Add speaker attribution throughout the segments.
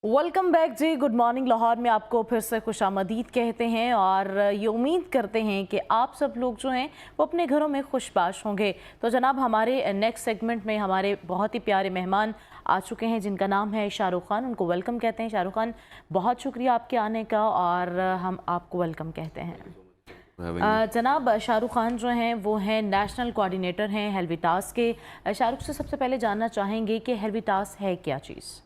Speaker 1: Welcome back जी। Good morning Lahore में आपको फिर से खुश आमदीद कहते हैं और ये उम्मीद करते हैं कि आप सब लोग जो हैं वो अपने घरों में खुशबाश होंगे। तो जनाब हमारे नेक्स्ट सेगमेंट में हमारे बहुत ही प्यारे मेहमान आ चुके हैं जिनका नाम है शाहरुख खान। उनको वेलकम कहते हैं। शाहरुख खान, बहुत शुक्रिया आपके आने का और हम आपको वेलकम कहते हैं। जनाब शाहरुख खान जो हैं वो हैं नेशनल कोऑर्डिनेटर हैं हेल्विटास के। शाहरुख से सबसे पहले जानना चाहेंगे कि हेल्विटास है क्या चीज़?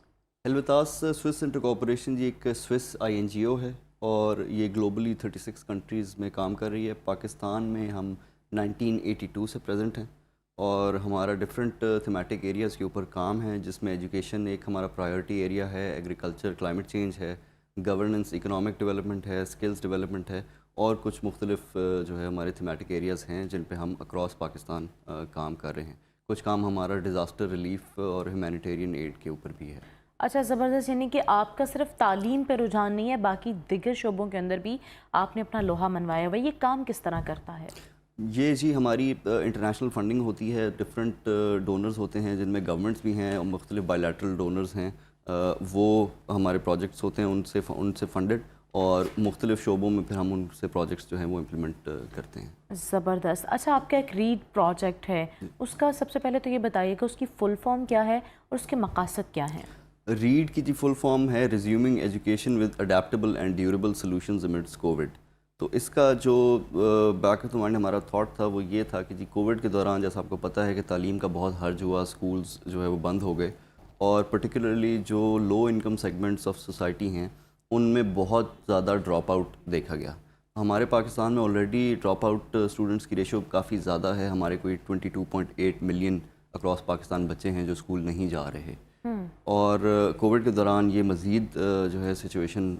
Speaker 2: हेल्विटास स्विस इंटर कॉर्पोरेशन जी एक स्विस INGO है और ये ग्लोबली 36 कंट्रीज़ में काम कर रही है। पाकिस्तान में हम 1982 से प्रेजेंट हैं और हमारा डिफरेंट थीमेटिक एरियाज़ के ऊपर काम है, जिसमें एजुकेशन एक हमारा प्रायोरिटी एरिया है, एग्रीकल्चर, क्लाइमेट चेंज है, गवर्नेंस, इकोनॉमिक डेवलपमेंट है, स्किल्स डेवलपमेंट है और कुछ मुख्तलिफ जो है हमारे थीमेटिक एरियाज़ हैं जिन पे हम अक्रॉस पाकिस्तान काम कर रहे हैं। कुछ काम हमारा डिज़ास्टर रिलीफ और ह्यूमैनिटेरियन एड के ऊपर भी है।
Speaker 1: अच्छा, ज़बरदस्त। यानी कि आपका सिर्फ तालीम पे रुझान नहीं है, बाकी दिगर शोबों के अंदर भी आपने अपना लोहा मनवाया हुआ है। ये काम किस तरह करता है?
Speaker 2: ये जी हमारी इंटरनेशनल फंडिंग होती है, डिफरेंट डोनर्स होते हैं जिनमें गवर्नमेंट्स भी हैं और मुख्तलिफ बायलैटरल डोनर्स हैं। वो हमारे प्रोजेक्ट्स होते हैं उनसे फंडेड और मुख्तलिफ शोबों में फिर हम उनसे प्रोजेक्ट्स जो हैं वो इम्प्लीमेंट करते हैं।
Speaker 1: ज़बरदस्त। अच्छा, आपका एक रीड प्रोजेक्ट है, उसका सबसे पहले तो ये बताइएगा उसकी फुल फॉर्म क्या है और उसके मकासद क्या हैं?
Speaker 2: रीड की जी फुल फॉर्म है resuming education with adaptable and durable solutions amidst Covid. तो इसका जो बैक ऑफ द माइंड हमारा थॉट था वो ये था कि जी कोविड के दौरान जैसा आपको पता है कि तालीम का बहुत हर्ज हुआ, स्कूल्स जो है वो बंद हो गए और पर्टिकुलरली जो low income segments of society हैं उनमें बहुत ज़्यादा ड्रॉप आउट देखा गया। हमारे पाकिस्तान में ऑलरेडी ड्रॉप आउट स्टूडेंट्स की रेशो काफ़ी ज़्यादा है। हमारे कोई 22.8 मिलियन अक्रॉस पाकिस्तान बच्चे हैं जो स्कूल नहीं जा रहे और कोविड के दौरान ये मज़ीद जो है सिचुएशन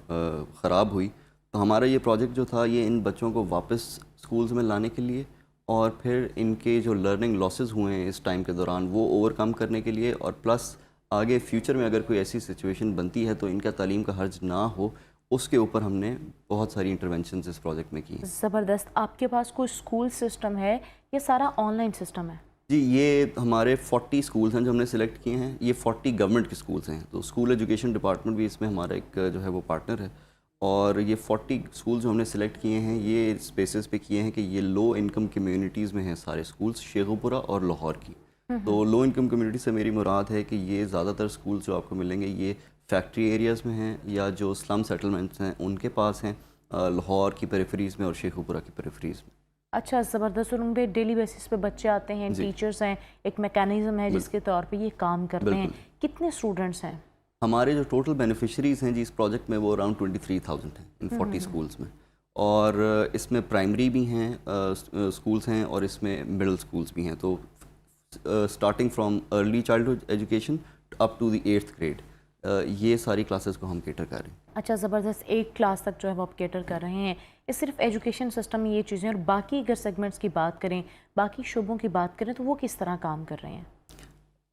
Speaker 2: ख़राब हुई। तो हमारा ये प्रोजेक्ट जो था ये इन बच्चों को वापस स्कूल्स में लाने के लिए और फिर इनके जो लर्निंग लॉसेस हुए हैं इस टाइम के दौरान वो ओवरकम करने के लिए और प्लस आगे फ्यूचर में अगर कोई ऐसी सिचुएशन बनती है तो इनका तालीम का हर्ज ना हो, उसके ऊपर हमने बहुत सारी इंटरवेंशंस इस प्रोजेक्ट में की।
Speaker 1: ज़बरदस्त। आपके पास कोई स्कूल सिस्टम है या सारा ऑनलाइन सिस्टम है?
Speaker 2: जी, ये हमारे 40 स्कूल्स हैं जो हमने सिलेक्ट किए हैं। ये 40 गवर्नमेंट के स्कूल्स हैं, तो स्कूल एजुकेशन डिपार्टमेंट भी इसमें हमारा एक जो है वो पार्टनर है और ये 40 स्कूल्स जो हमने सिलेक्ट किए हैं ये स्पेसेस पे किए हैं कि ये लो इनकम कम्युनिटीज़ में हैं सारे स्कूल्स, शेखुपुरा और लाहौर की। तो लो इनकम कम्युनिटी से मेरी मुराद है कि ये ज़्यादातर स्कूल्स जो आपको मिलेंगे ये फैक्ट्री एरियाज़ में हैं या जो स्लम सेटलमेंट्स हैं उनके पास हैं, लाहौर की पेरिफेरीज़ में और शेखुपुरा की पेरिफेरीज़ में।
Speaker 1: अच्छा, ज़बरदस्त। और उन पे डेली बेसिस पे बच्चे आते हैं, टीचर्स हैं, एक मैकेनिज़्म है जिसके तौर पे ये काम करते हैं। कितने स्टूडेंट्स हैं?
Speaker 2: हमारे जो टोटल बेनिफिशरीज़ हैं जी इस प्रोजेक्ट में वो अराउंड 23,000 हैं इन 40 स्कूल्स में और इसमें प्राइमरी भी हैं स्कूल्स हैं और इसमें मिडिल स्कूल्स भी हैं। तो starting from early childhood education up to the 8th grade ये सारी क्लासेस को हम केटर कर रहे हैं।
Speaker 1: अच्छा, ज़बरदस्त। 8 क्लास तक जो है वो आप केटर कर रहे हैं। ये सिर्फ एजुकेशन सिस्टम में ये चीज़ें और बाकी अगर सेगमेंट्स की बात करें, बाकी शोबों की बात करें तो वो किस तरह काम कर रहे हैं?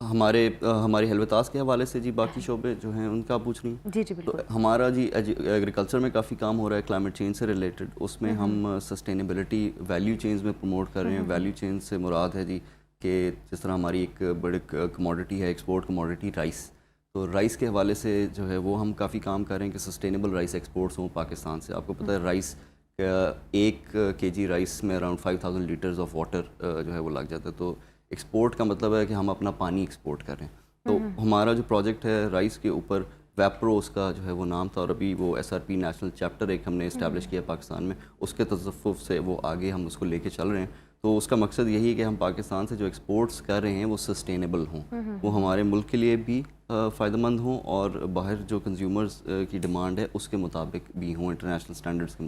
Speaker 2: हमारे हेल्विटास के हवाले से जी बाकी शोबे जो हैं उनका पूछ रही हैं।
Speaker 1: जी जी बिल्कुल।
Speaker 2: तो हमारा जी एग्रीकल्चर में काफ़ी काम हो रहा है क्लाइमेट चेंज से रिलेटेड। उसमें हम सस्टेनेबिलिटी वैल्यू चेन्स में प्रमोट कर रहे हैं। वैल्यू चेन से मुराद है जी कि जिस तरह हमारी एक बड़ी कमोडिटी है, एक्सपोर्ट कमोडिटी राइस, तो राइस के हवाले से जो है वो हम काफ़ी काम कर रहे हैं कि सस्टेनेबल राइस एक्सपोर्ट्स हों पाकिस्तान से। आपको पता है राइस एक केजी राइस में अराउंड 5,000 लीटर्स ऑफ वाटर जो है वो लग जाता है। तो एक्सपोर्ट का मतलब है कि हम अपना पानी एक्सपोर्ट कर रहे हैं। तो हमारा जो प्रोजेक्ट है राइस के ऊपर, वैप्रो उसका जो है वो नाम था और अभी वो SRP नेशनल चैप्टर एक हमने इस्टेब्लिश किया पाकिस्तान में, उसके तसव्वुफ़ से वो आगे हम उसको लेके चल रहे हैं। तो उसका मकसद यही है कि हम पाकिस्तान से जो एक्सपोर्ट्स कर रहे हैं वो सस्टेनेबल हों, वो हमारे मुल्क के लिए भी फ़ायदेमंद हों और बाहर जो कंज्यूमर्स की डिमांड है उसके मुताबिक भी हों, इंटरनेशनल स्टैंडर्ड्स के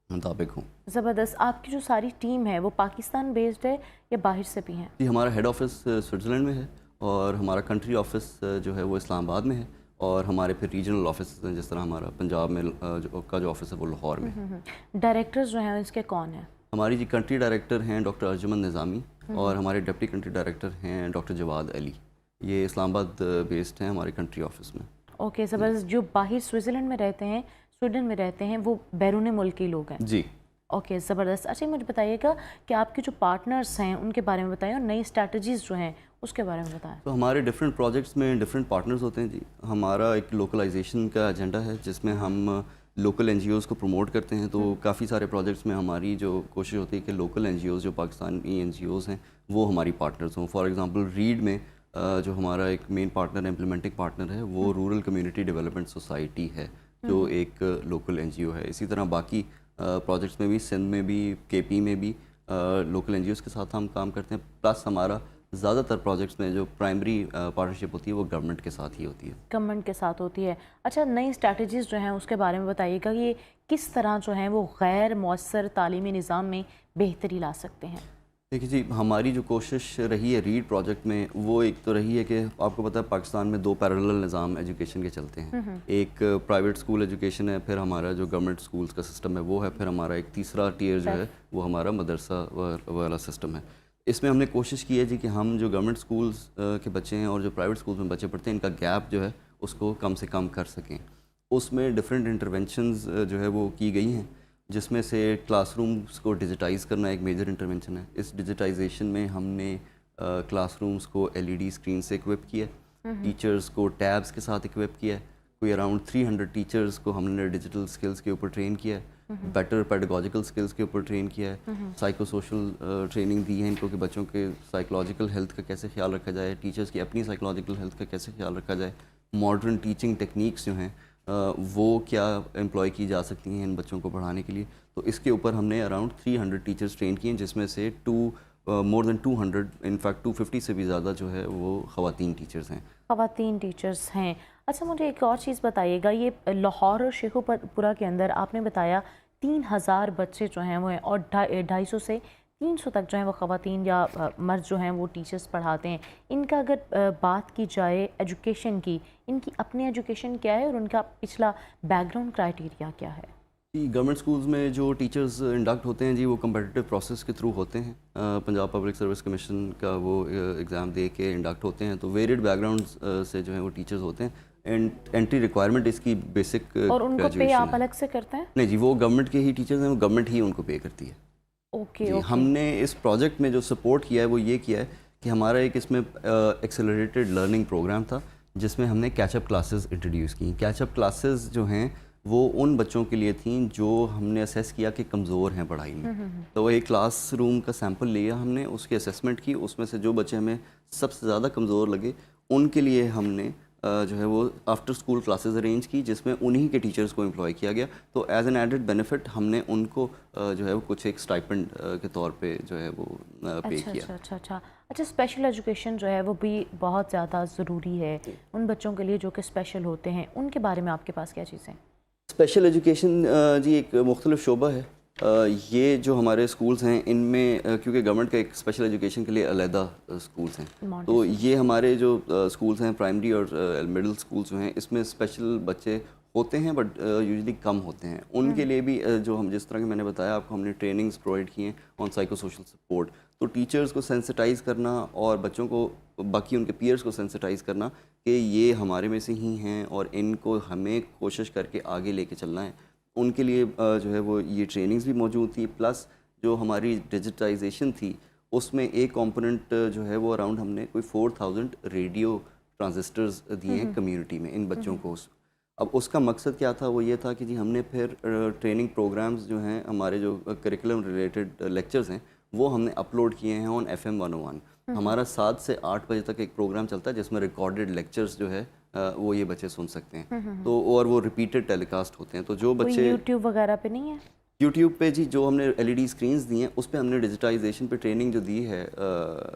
Speaker 2: मुताबिक हों।
Speaker 1: ज़बरदस्त। आपकी जो सारी टीम है वो पाकिस्तान बेस्ड है या बाहर से भी हैं?
Speaker 2: जी, हमारा हेड ऑफिस स्विट्ज़रलैंड में है और हमारा कंट्री ऑफिस जो है वो इस्लामाबाद में है और हमारे फिर रीजनल ऑफिस हैं, जिस तरह हमारा पंजाब में जो ऑफिस है वो लाहौर में है।
Speaker 1: डायरेक्टर्स जो हैं इसके कौन हैं?
Speaker 2: हमारी जी कंट्री डायरेक्टर हैं डॉक्टर अर्जुमंद निज़ामी और हमारे डिप्टी कंट्री डायरेक्टर हैं डॉक्टर जवाद अली। ये इस्लामाबाद बेस्ड हैं हमारे कंट्री ऑफिस में।
Speaker 1: ओके, ज़बरदस्त। जो बाहर स्विट्ज़रलैंड में रहते हैं, स्वीडन में रहते हैं, वो बैरून मुल्क के लोग हैं?
Speaker 2: जी
Speaker 1: ओके, ज़बरदस्त। अच्छा, मुझे बताइएगा कि आपके जो पार्टनर्स हैं उनके बारे में बताएं और नई स्ट्रैटेजीज़ जो हैं उसके बारे में बताएं।
Speaker 2: तो हमारे डिफरेंट प्रोजेक्ट्स में डिफरेंट पार्टनर्स होते हैं जी। हमारा एक लोकलाइजेशन का एजेंडा है जिसमें हम लोकल एनजीओज़ को प्रमोट करते हैं। तो काफ़ी सारे प्रोजेक्ट्स में हमारी जो कोशिश होती है कि लोकल एनजीओज़ जो पाकिस्तानी एनजीओज़ हैं वो हमारी पार्टनर्स हों। फॉर एग्जांपल रीड में जो हमारा एक मेन पार्टनर इम्प्लीमेंटिंग पार्टनर है वो रूरल कम्युनिटी डेवलपमेंट सोसाइटी है जो एक लोकल एनजीओ है। इसी तरह बाकी प्रोजेक्ट्स में भी, सिंध में भी, केपी में भी लोकल एनजीओज़ के साथ हम काम करते हैं। प्लस हमारा ज़्यादातर प्रोजेक्ट्स में जो प्राइमरी पार्टनरशिप होती है वो गवर्नमेंट के साथ ही होती है।
Speaker 1: गवर्नमेंट के साथ होती है। अच्छा, नई स्ट्रैटेजीज़ जो हैं उसके बारे में बताइएगा कि ये किस तरह जो हैं वो गैर मौसर तालीमी निज़ाम में बेहतरी ला सकते हैं।
Speaker 2: देखिए जी, हमारी जो कोशिश रही है रीड प्रोजेक्ट में वो एक तो रही है कि आपको पता है पाकिस्तान में 2 पैरेलल निज़ाम एजुकेशन के चलते हैं। एक प्राइवेट स्कूल एजुकेशन है, फिर हमारा जो गवर्नमेंट स्कूल्स का सिस्टम है वो है, फिर हमारा एक तीसरा टियर जो है वो हमारा मदरसा वाला सिस्टम है। इसमें हमने कोशिश की है जी कि हम जो गवर्नमेंट स्कूल्स के बच्चे हैं और जो प्राइवेट स्कूल्स में बच्चे पढ़ते हैं इनका गैप जो है उसको कम से कम कर सकें। उसमें डिफरेंट इंटरवेंशंस जो है वो की गई हैं, जिसमें से क्लासरूम्स को डिजिटाइज़ करना एक मेजर इंटरवेंशन है। इस डिजिटाइजेशन में हमने क्लासरूम्स को एलईडी स्क्रीन से इक्विप किया है, टीचर्स को टैब्स के साथ इक्विप किया है। कोई अराउंड 300 टीचर्स को हमने डिजिटल स्किल्स के ऊपर ट्रेन किया है, बेटर पेडागोजिकल स्किल्स के ऊपर ट्रेन किया है, साइको सोशल ट्रेनिंग दी है इनको कि बच्चों के साइकोलॉजिकल हेल्थ का कैसे ख्याल रखा जाए, टीचर्स की अपनी साइकोलॉजिकल हेल्थ का कैसे ख्याल रखा जाए, मॉडर्न टीचिंग टेक्निक्स जो हैं वो क्या एम्प्लॉय की जा सकती हैं इन बच्चों को पढ़ाने के लिए। तो इसके ऊपर हमने अराउंड 300 टीचर्स ट्रेन किए हैं, जिसमें से मोर देन 200 इनफैक्ट 250 से भी ज़्यादा जो है वो ख़वातीन टीचर्स हैं।
Speaker 1: ख़वातीन टीचर्स हैं। अच्छा, मुझे एक और चीज़ बताइएगा, ये लाहौर और शेखोपुरा के अंदर आपने बताया 3000 बच्चे जो हैं वो हैं और 250 से 300 तक जो है वो ख़वातीन या मर्द जो हैं वो टीचर्स पढ़ाते हैं। इनका अगर बात की जाए एजुकेशन की, इनकी अपनी एजुकेशन क्या है और उनका पिछला बैकग्राउंड क्राइटेरिया क्या है?
Speaker 2: जी, गवर्नमेंट स्कूल्स में जो टीचर्स इंडक्ट होते हैं जी वो कम्पिटिटिव प्रोसेस के थ्रू होते हैं। पंजाब पब्लिक सर्विस कमीशन का वो एग्ज़ाम दे के इंडक्ट होते हैं। तो वेरिड बैकग्राउंड्स से जो है वो टीचर्स होते हैं। एंट्री रिक्वायरमेंट इसकी बेसिक
Speaker 1: और उनको पे
Speaker 2: ग्रेजुएशन
Speaker 1: आप
Speaker 2: है।
Speaker 1: अलग से करते हैं?
Speaker 2: नहीं जी, वो गवर्नमेंट के ही टीचर्स हैं, वो गवर्नमेंट ही उनको पे करती है।
Speaker 1: ओके
Speaker 2: जी,
Speaker 1: ओके।
Speaker 2: हमने इस प्रोजेक्ट में जो सपोर्ट किया है वो ये किया है कि हमारा एक इसमें एक्सेलरेटेड लर्निंग प्रोग्राम था जिसमें हमने कैचअप क्लासेस इंट्रोड्यूस की। कैचअप क्लासेस जो हैं वो उन बच्चों के लिए थी जो हमने असेस किया कि कमज़ोर हैं पढ़ाई में। तो एक क्लास रूम का सैंपल लिया हमने, उसकी असेसमेंट की, उसमें से जो बच्चे हमें सबसे ज़्यादा कमज़ोर लगे उनके लिए हमने जो है वो आफ्टर स्कूल क्लासेस अरेंज की, जिसमें उन्हीं के टीचर्स को एम्प्लॉय किया गया। तो एज एन एडेड बेनिफिट हमने उनको जो है वो कुछ एक स्टाइपेंड के तौर पे जो है वो पे किया।
Speaker 1: अच्छा, स्पेशल एजुकेशन जो है वो भी बहुत ज़्यादा ज़रूरी है उन बच्चों के लिए जो कि स्पेशल होते हैं, उनके बारे में आपके पास क्या चीज़ें?
Speaker 2: स्पेशल एजुकेशन जी एक मुख्तलिफ शोबा है। ये जो हमारे स्कूल्स हैं इनमें क्योंकि गवर्नमेंट का एक स्पेशल एजुकेशन के लिए अलहदा स्कूल्स हैं, तो ये हमारे जो स्कूल्स हैं प्राइमरी और मिडिल स्कूल्स जो हैं इसमें स्पेशल बच्चे होते हैं बट यूजुअली कम होते हैं। उनके लिए भी जो हम जिस तरह के मैंने बताया आपको, हमने ट्रेनिंग्स प्रोवाइड किए ऑन साइको सोशल सपोर्ट। तो टीचर्स को सेंसिटाइज़ करना और बच्चों को बाकी उनके पीयर्स को सेंसिटाइज़ करना कि ये हमारे में से ही हैं और इनको हमें कोशिश करके आगे लेके चलना है, उनके लिए जो है वो ये ट्रेनिंग्स भी मौजूद थी। प्लस जो हमारी डिजिटाइजेशन थी उसमें एक कंपोनेंट जो है वो अराउंड हमने कोई 4000 रेडियो ट्रांजिस्टर्स दिए हैं कम्युनिटी में इन बच्चों को। अब उसका मकसद क्या था, वो ये था कि जी हमने फिर ट्रेनिंग प्रोग्राम्स जो हैं हमारे जो करिकुलम रिलेटेड लेक्चर्स हैं वो हमने अपलोड किए हैं ऑन FM 101। हमारा 7 से 8 बजे तक एक प्रोग्राम चलता है जिसमें रिकॉर्डेड लेक्चर्स जो है वो ये बच्चे सुन सकते हैं। तो और वो रिपीटेड टेलीकास्ट होते हैं। तो जो बच्चे
Speaker 1: यूट्यूब वगैरह पे नहीं है?
Speaker 2: यूट्यूब पे जी जो हमने LED स्क्रीन्स दी हैं उस पे हमने डिजिटाइजेशन पे ट्रेनिंग जो दी है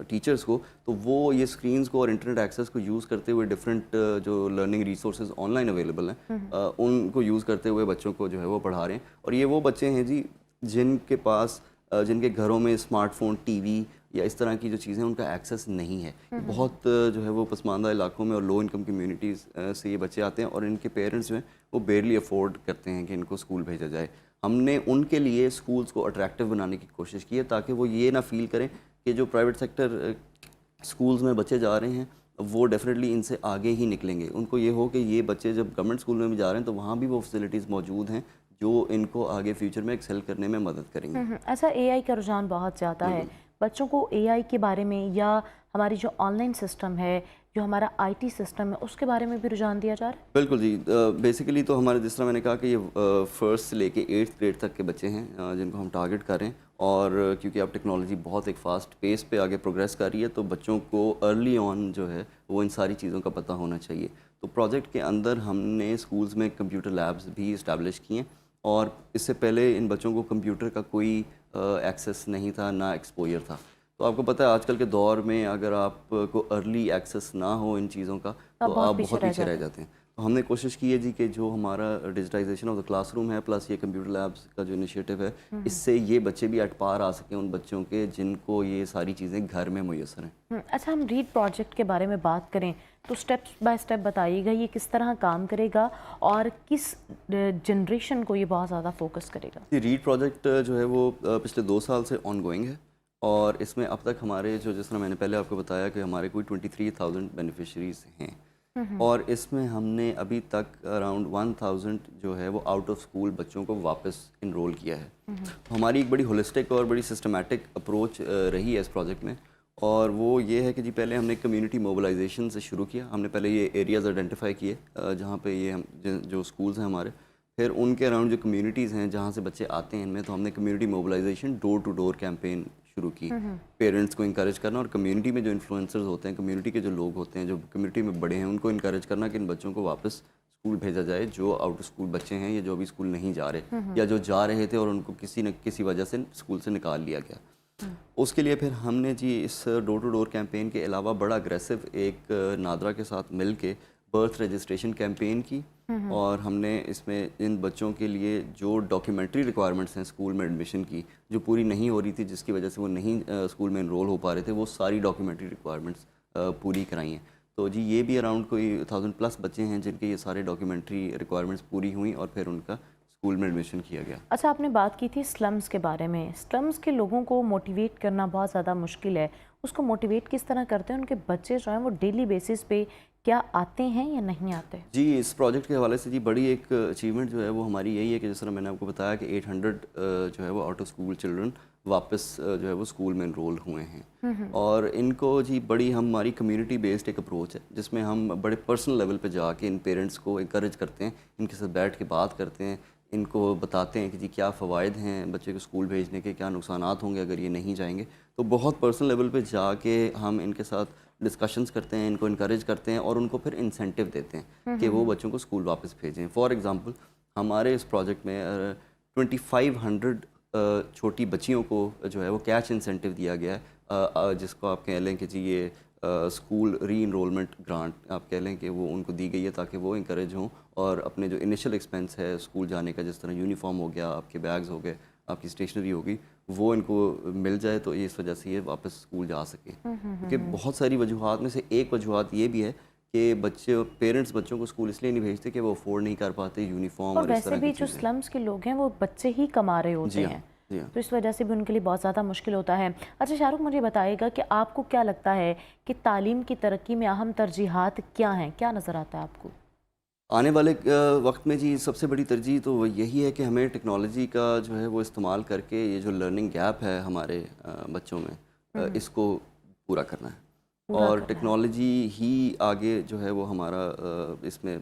Speaker 2: टीचर्स को, तो वो ये स्क्रीन्स को और इंटरनेट एक्सेस को यूज़ करते हुए डिफरेंट जो लर्निंग रिसोर्सेज ऑनलाइन अवेलेबल हैं उनको यूज़ करते हुए बच्चों को जो है वो पढ़ा रहे हैं। और ये वो बच्चे हैं जी जिनके पास जिनके घरों में स्मार्टफोन, TV या इस तरह की जो चीज़ें उनका एक्सेस नहीं है। बहुत जो है वो पसमानदा इलाकों में और लो इनकम कम्युनिटीज़ से ये बच्चे आते हैं और इनके पेरेंट्स जो हैं वो बेरली अफोर्ड करते हैं कि इनको स्कूल भेजा जाए। हमने उनके लिए स्कूल्स को अट्रैक्टिव बनाने की कोशिश की है ताकि वो ये ना फील करें कि जो प्राइवेट सेक्टर स्कूल्स में बच्चे जा रहे हैं वो डेफिनेटली इनसे आगे ही निकलेंगे। उनको ये हो कि ये बच्चे जब गवर्नमेंट स्कूल में भी जा रहे हैं तो वहाँ भी वो फैसिलिटीज़ मौजूद हैं جو ان کو آگے فیوچر میں ایکسل کرنے میں مدد کریں گے.
Speaker 1: ایسا اے آئی کا رجحان بہت زیادہ ہے, بچوں کو اے آئی کے بارے میں یا ہماری جو آن لائن سسٹم ہے, جو ہمارا آئی ٹی سسٹم ہے, اس کے بارے میں بھی رجحان دیا جا رہا ہے؟
Speaker 2: بالکل جی. بیسیکلی تو ہمارے جس طرح میں نے کہا کہ یہ فرسٹ سے لے کے 8th گریڈ تک کے بچے ہیں جن کو ہم ٹارگٹ کر رہے ہیں, اور کیونکہ اب ٹیکنالوجی بہت ایک فاسٹ پیس پہ آگے پروگریس کر رہی ہے تو بچوں کو ارلی آن جو ہے وہ ان ساری چیزوں کا پتہ ہونا چاہیے. تو پروجیکٹ کے اندر ہم نے اسکولز میں کمپیوٹر لیبز بھی اسٹیبلش کیے ہیں, اور اس سے پہلے ان بچوں کو کمپیوٹر کا کوئی ایکسیس نہیں تھا, نہ ایکسپوئر تھا. تو آپ کو پتہ ہے آج کل کے دور میں اگر آپ کو ارلی ایکسیس نہ ہو ان چیزوں کا تو آپ بہت پیچھے رہ جاتے ہیں. تو ہم نے کوشش کی ہے جی کہ جو ہمارا digitization of the class room ہے پلس یہ کمپیوٹر لیبس کا جو انیشیٹو ہے, اس سے یہ بچے بھی ایٹ پار آ سکیں ان بچوں کے جن کو یہ ساری چیزیں گھر میں میسر ہیں.
Speaker 1: اچھا, ہم ریڈ پروجیکٹ کے بارے میں بات کریں تو سٹیپ بائی سٹیپ بتائیے گا یہ کس طرح کام کرے گا اور کس جنریشن کو یہ بہت زیادہ فوکس کرے گا؟
Speaker 2: یہ ریڈ پروجیکٹ جو ہے وہ پچھلے 2 سال سے آن گوئنگ ہے, اور اس میں اب تک ہمارے جس طرح میں نے پہلے آپ کو بتایا کہ ہمارے کوئی 23,000 بینیفیشریز ہیں, اور اس میں ہم نے ابھی تک اراؤنڈ 1,000 جو ہے وہ آؤٹ آف اسکول بچوں کو واپس انرول کیا ہے. ہماری ایک بڑی ہولسٹک اور بڑی سسٹمیٹک اپروچ رہی ہے اس پروجیکٹ میں, اور وہ یہ ہے کہ جی پہلے ہم نے کمیونٹی موبلائزیشن سے شروع کیا. ہم نے پہلے یہ ایریاز آئیڈینٹیفائی کیے جہاں پہ یہ جو اسکولز ہیں ہمارے, پھر ان کے اراؤنڈ جو کمیونٹیز ہیں جہاں سے بچے آتے ہیں ان میں, تو ہم نے community mobilization door to door campaign شروع کی, پیرنٹس کو انکریج کرنا, اور کمیونٹی میں جو انفلوئنسرز ہوتے ہیں, کمیونٹی کے جو لوگ ہوتے ہیں جو کمیونٹی میں بڑے ہیں, ان کو انکریج کرنا کہ ان بچوں کو واپس اسکول بھیجا جائے جو آؤٹ اسکول بچے ہیں یا جو ابھی اسکول نہیں جا رہے یا جو جا رہے تھے اور ان کو کسی نہ کسی وجہ سے اسکول سے نکال لیا گیا. اس کے لیے پھر ہم نے جی اس ڈور ٹو ڈور کیمپین کے علاوہ بڑا اگریسو ایک نادرا کے ساتھ مل کے برتھ رجسٹریشن کیمپین کی, اور ہم نے اس میں ان بچوں کے لیے جو ڈاکیومنٹری ریکوائرمنٹس ہیں اسکول میں ایڈمیشن کی جو پوری نہیں ہو رہی تھی, جس کی وجہ سے وہ نہیں اسکول میں انرول ہو پا رہے تھے, وہ ساری ڈاکیومنٹری ریکوائرمنٹس پوری کرائی ہیں. تو جی یہ بھی اراؤنڈ کوئی 1000+ بچے ہیں جن کے یہ سارے ڈاکیومنٹری ریکوائرمنٹس پوری ہوئیں, اور پھر ان کا اسکول میں ایڈمیشن کیا گیا.
Speaker 1: اچھا, آپ نے بات کی تھی سلمز کے بارے میں. سلمز کے لوگوں کو موٹیویٹ کرنا بہت زیادہ مشکل ہے, اس کو موٹیویٹ کس طرح کرتے ہیں؟ ان کے بچے جو ہیں وہ ڈیلی بیسس پہ کیا آتے ہیں یا نہیں آتے؟
Speaker 2: جی اس پروجیکٹ کے حوالے سے جی بڑی ایک اچیومنٹ جو ہے وہ ہماری یہی ہے کہ جس طرح میں نے آپ کو بتایا کہ 800 جو ہے وہ آؤٹ آف اسکول چلڈرن واپس جو ہے وہ اسکول میں انرول ہوئے ہیں, اور ان کو جی بڑی ہماری کمیونٹی بیسڈ ایک اپروچ ہے جس میں ہم بڑے پرسنل لیول پہ جا کے ان پیرنٹس کو انکریج کرتے ہیں, ان کے ساتھ بیٹھ کے بات کرتے ہیں, ان کو بتاتے ہیں کہ جی کیا فوائد ہیں بچے کو اسکول بھیجنے کے, کیا نقصانات ہوں گے اگر یہ نہیں جائیں گے. تو بہت پرسنل لیول پہ جا کے ہم ان کے ساتھ ڈسکشنز کرتے ہیں, ان کو انکریج کرتے ہیں, اور ان کو پھر انسینٹیو دیتے ہیں کہ وہ بچوں کو اسکول واپس بھیجیں. فار ایگزامپل ہمارے اس پروجیکٹ میں 2500 چھوٹی بچیوں کو جو ہے وہ کیش انسینٹیو دیا گیا ہے, جس کو آپ کہہ لیں کہ جی یہ اسکول ری انرولمنٹ گرانٹ آپ کہہ لیں کہ وہ ان کو دی گئی ہے تاکہ وہ انکریج ہوں, اور اپنے جو انیشل ایکسپینس ہے اسکول جانے کا, جس طرح یونیفارم ہو گیا, آپ کے بیگز ہو گئے, آپ کی اسٹیشنری ہوگی, وہ ان کو مل جائے تو اس وجہ سے یہ واپس اسکول جا سکیں. کیونکہ بہت ساری وجوہات میں سے ایک وجوہات یہ بھی ہے کہ پیرنٹس بچوں کو اسکول اس لیے نہیں بھیجتے کہ وہ افورڈ نہیں کر پاتے یونیفارم,
Speaker 1: اور ویسے بھی جو سلمز کے لوگ ہیں وہ بچے ہی کما رہے ہوتے ہیں, تو اس وجہ سے بھی ان کے لیے بہت زیادہ مشکل ہوتا ہے. اچھا شاہ رخ, مجھے بتائے گا کہ آپ کو کیا لگتا ہے کہ تعلیم کی ترقی میں اہم ترجیحات کیا ہیں, کیا نظر آتا ہے آپ کو
Speaker 2: آنے والے وقت میں؟ جی سب سے بڑی ترجیح تو وہ یہی ہے کہ ہمیں ٹیکنالوجی کا جو ہے وہ استعمال کر کے یہ جو لرننگ گیپ ہے ہمارے بچوں میں, اس کو پورا کرنا ہے, اور ٹیکنالوجی ہی آگے جو ہے وہ ہمارا اس میں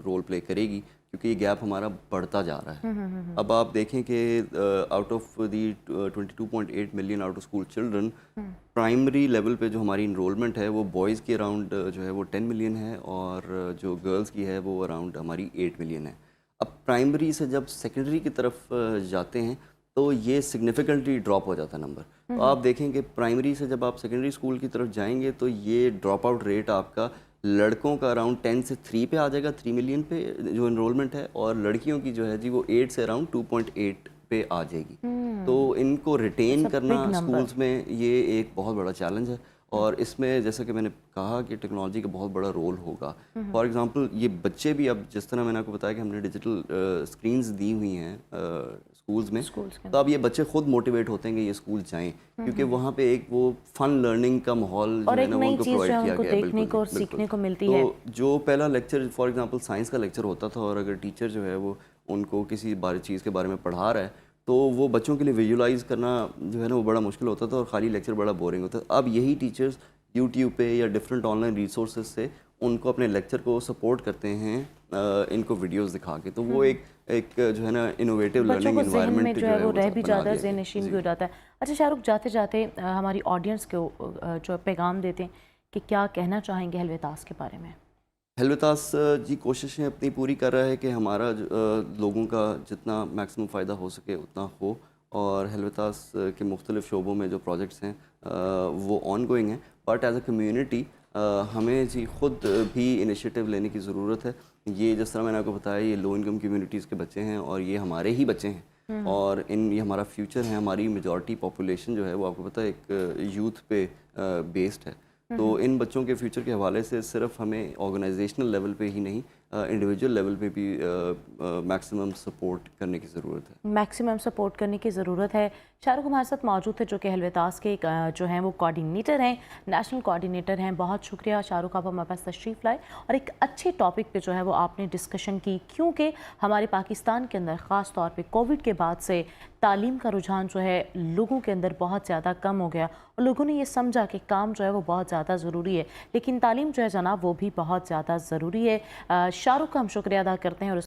Speaker 2: رول پلے کرے گی, کیونکہ یہ گیپ ہمارا بڑھتا جا رہا ہے. اب آپ دیکھیں کہ out of the 22.8 million out of school children, primary level پہ جو ہماری انرولمنٹ ہے وہ بوائز کی اراؤنڈ جو ہے وہ 10 ملین ہے, اور جو گرلز کی ہے وہ اراؤنڈ ہماری 8 ملین ہے. اب پرائمری سے جب سیکنڈری کی طرف جاتے ہیں تو یہ سگنیفیکنٹلی ڈراپ ہو جاتا ہے نمبر. تو آپ دیکھیں کہ پرائمری سے جب آپ سیکنڈری اسکول کی طرف جائیں گے تو یہ ڈراپ آؤٹ ریٹ آپ کا لڑکوں کا اراؤنڈ 10 سے 3 پہ آ جائے گا, 3 ملین پہ جو انرولمنٹ ہے, اور لڑکیوں کی جو ہے جی وہ 8 سے اراؤنڈ 2.8 پہ آ جائے گی. تو ان کو ریٹین کرنا اسکولز میں یہ ایک بہت بڑا چیلنج ہے, اور اس میں جیسا کہ میں نے کہا کہ ٹیکنالوجی کا بہت بڑا رول ہوگا. فار ایگزامپل یہ بچے بھی اب جس طرح میں نے آپ کو بتایا کہ ہم نے ڈیجیٹل اسکرینز دی ہوئی ہیں स्कूल्स में,
Speaker 1: स्कूल्स के
Speaker 2: तो अब ये बच्चे खुद मोटिवेट होते हैं कि ये स्कूल जाएं, क्योंकि वहाँ पे एक वो फन लर्निंग का माहौल जो
Speaker 1: और
Speaker 2: है
Speaker 1: एक
Speaker 2: ना वो
Speaker 1: नई
Speaker 2: उनको
Speaker 1: चीज़ जो
Speaker 2: प्रोवाइड
Speaker 1: है
Speaker 2: किया
Speaker 1: उनको
Speaker 2: गया है।
Speaker 1: देखने को और
Speaker 2: बिल्कुल,
Speaker 1: सीखने को मिलती
Speaker 2: तो
Speaker 1: है।
Speaker 2: जो पहला लेक्चर फॉर एग्जांपल साइंस का लेक्चर होता था, और अगर टीचर जो है वो उनको किसी चीज़ के बारे में पढ़ा रहा है, तो वो बच्चों के लिए विजुलाइज करना जो है ना वो बड़ा मुश्किल होता था, और खाली लेक्चर बड़ा बोरिंग होता था। अब यही टीचर्स यूट्यूब पे या डिफरेंट ऑनलाइन रिसोर्सेज से उनको अपने लेक्चर को सपोर्ट करते हैं इनको वीडियोस दिखा के, तो वो एक जो है ना इनोवेटिव
Speaker 1: बच्चों
Speaker 2: लर्निंग
Speaker 1: को जहन में
Speaker 2: एनवायरनमेंट
Speaker 1: जो है वो रह भी
Speaker 2: बना
Speaker 1: जाता है,
Speaker 2: दिया
Speaker 1: ज़हन
Speaker 2: गया।
Speaker 1: नशीन
Speaker 2: जी।
Speaker 1: भी हो जाता है। अच्छा शाहरुख, जाते जाते हमारी ऑडियंस को जो पैगाम देते हैं कि क्या कहना चाहेंगे हेल्वेतास के बारे में?
Speaker 2: हेल्वेतास जी कोशिशें अपनी पूरी कर रहा है कि हमारा लोगों का जितना मैक्सिमम फ़ायदा हो सके उतना हो, और हेल्वेतास के मुख्तलिफ़ शोबों में जो प्रोजेक्ट्स हैं वो ऑन गोइंग हैं, बट एज अ कम्युनिटी हमें जी खुद भी इनिशिएटिव लेने की ज़रूरत है। ये जिस तरह मैंने आपको बताया, ये लो इनकम कम्युनिटीज़ के बच्चे हैं, और ये हमारे ही बच्चे हैं, और ये हमारा फ्यूचर है। हमारी मेजॉरिटी पॉपुलेशन जो है वो आपको पता है एक यूथ पे बेस्ड है। तो इन बच्चों के फ्यूचर के हवाले से सिर्फ हमें ऑर्गेनाइजेशनल लेवल पे ही नहीं, इंडिविजुअल लेवल पे भी मैक्सिमम सपोर्ट करने की ज़रूरत है।
Speaker 1: मैक्सिमम सपोर्ट करने की ज़रूरत है। शाहरुख हमारे साथ मौजूद है, जो कि हेल्वेतास के जो हैं वो कोऑर्डिनेटर हैं, नेशनल कोऑर्डिनेटर हैं। बहुत शुक्रिया शाहरुख, आप हमारे पास तशरीफ़ लाए और एक अच्छे टॉपिक पे जो है वो आपने डिस्कशन की, क्योंकि हमारे पाकिस्तान के अंदर ख़ास तौर पे कोविड के बाद से तालीम का रुझान जो है लोगों के अंदर बहुत ज़्यादा कम हो गया, और लोगों ने ये समझा कि काम जो है वो बहुत ज़्यादा ज़रूरी है, लेकिन तालीम जो है जनाब वो भी बहुत ज़्यादा ज़रूरी है। शाहरुख का हम शुक्रिया अदा करते हैं और